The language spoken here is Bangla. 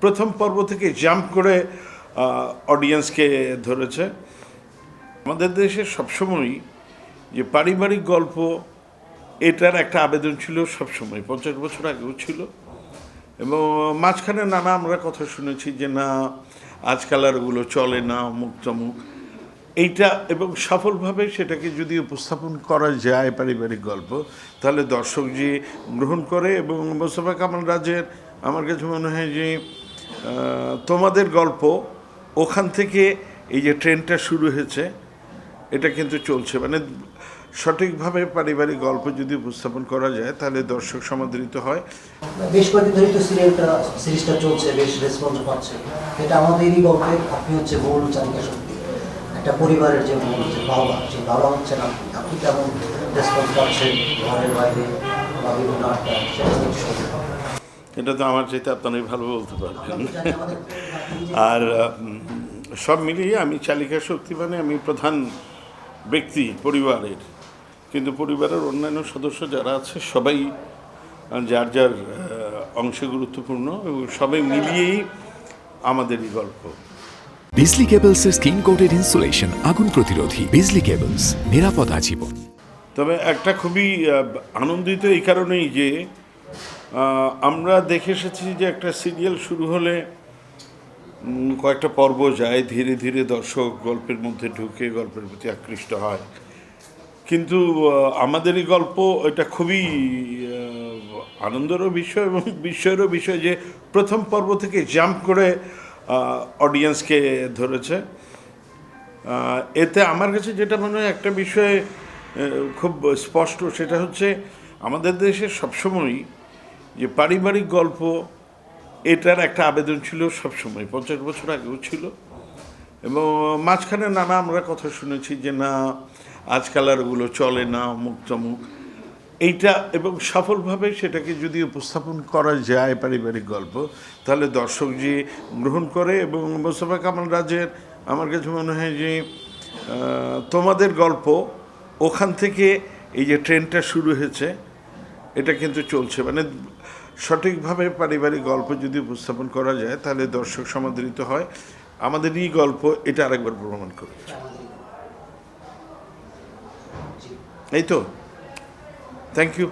প্রথম পর্ব থেকে জাম্প করে অডিয়েন্সকে ধরেছে। আমাদের দেশে সবসময়ই যে পারিবারিক গল্প এটার একটা আবেদন ছিল সবসময়, 50 বছর আগেও ছিল, এবং মাঝখানে নানা আমরা কথা শুনেছি যে না আজকাল আর ওগুলো চলে না, অমুক তমুক এইটা, এবং সফলভাবে সেটাকে যদি উপস্থাপন করা যায় পারিবারিক গল্প, তাহলে দর্শক যে গ্রহণ করে। এবং মোস্তফা কামাল রাজের আমার কাছে মনে হয় যে তোমাদের গল্প, ওখান থেকে এই যে ট্রেনটা শুরু হয়েছে, এটা কিন্তু চলছে। মানে সঠিকভাবে পারিবারিক গল্প যদি উপস্থাপন করা যায় তাহলে দর্শক সমাদৃত হয়। বেশ কয়েকদিন ধরে তো সিরিজটা চলছে, বেশ রেসপন্স পাচ্ছে। এটা আমাদেরই গল্পের, আপনি হচ্ছে মূল চালিকা শক্তি, একটা পরিবারের যে মূল যে বাবা, সেই বাবা হচ্ছেন আপনি কেমন রেসপন্স পাচ্ছেন ঘরের বাইরে বা বিভিন্ন আড্ডা, সেটা এটা তো আমার চাইতে আপনারাই ভালো বলতে পারবেন। আর সব মিলিয়ে আমি চালিকা শক্তি, মানে আমি প্রধান ব্যক্তি পরিবারের, কিন্তু পরিবারের অন্যান্য সদস্য যারা আছে সবাই যার যার অংশে গুরুত্বপূর্ণ, এবং সবাই মিলিয়েই আমাদেরই গল্প। বিজলি কেবলসের স্কিন কোটেড ইনসুলেশন আগুন প্রতিরোধী। বিজলি কেবলস, নিরাপদ আজীবন। তবে একটা খুবই আনন্দিত এই কারণেই যে আমরা দেখে এসেছি যে একটা সিরিয়াল শুরু হলে কয়েকটা পর্ব যায়, ধীরে ধীরে দর্শক গল্পের মধ্যে ঢুকে গল্পের প্রতি আকৃষ্ট হয়। কিন্তু আমাদেরই গল্প, এটা খুবই আনন্দেরও বিষয় এবং বিস্ময়েরও বিষয় যে প্রথম পর্ব থেকে জাম্প করে অডিয়েন্সকে ধরেছে। এতে আমার কাছে যেটা মনে হয় একটা বিষয় খুব স্পষ্ট, সেটা হচ্ছে আমাদের দেশে সবসময়ই যে পারিবারিক গল্প এটার একটা আবেদন ছিল সবসময়, 50 বছর আগেও ছিল, এবং মাঝখানে নানা আমরা কথা শুনেছি যে না আজকাল আর ওগুলো চলে না, অমুক তমুক এইটা, এবং সফলভাবে সেটাকে যদি উপস্থাপন করা যায় পারিবারিক গল্প, তাহলে দর্শক যে গ্রহণ করে। এবং মোস্তফা কামাল রাজের আমার কাছে মনে হয় যে তোমাদের গল্প, ওখান থেকে এই যে ট্রেনটা শুরু হয়েছে, এটা কিন্তু চলছে। মানে সঠিকভাবে পারিবারিক গল্প যদি উপস্থাপন করা যায় তাহলে দর্শক সমাদৃত হয়। আমাদেরই গল্প এটা আরেকবার প্রমাণ করেছে। এই তো, থ্যাংক ইউ।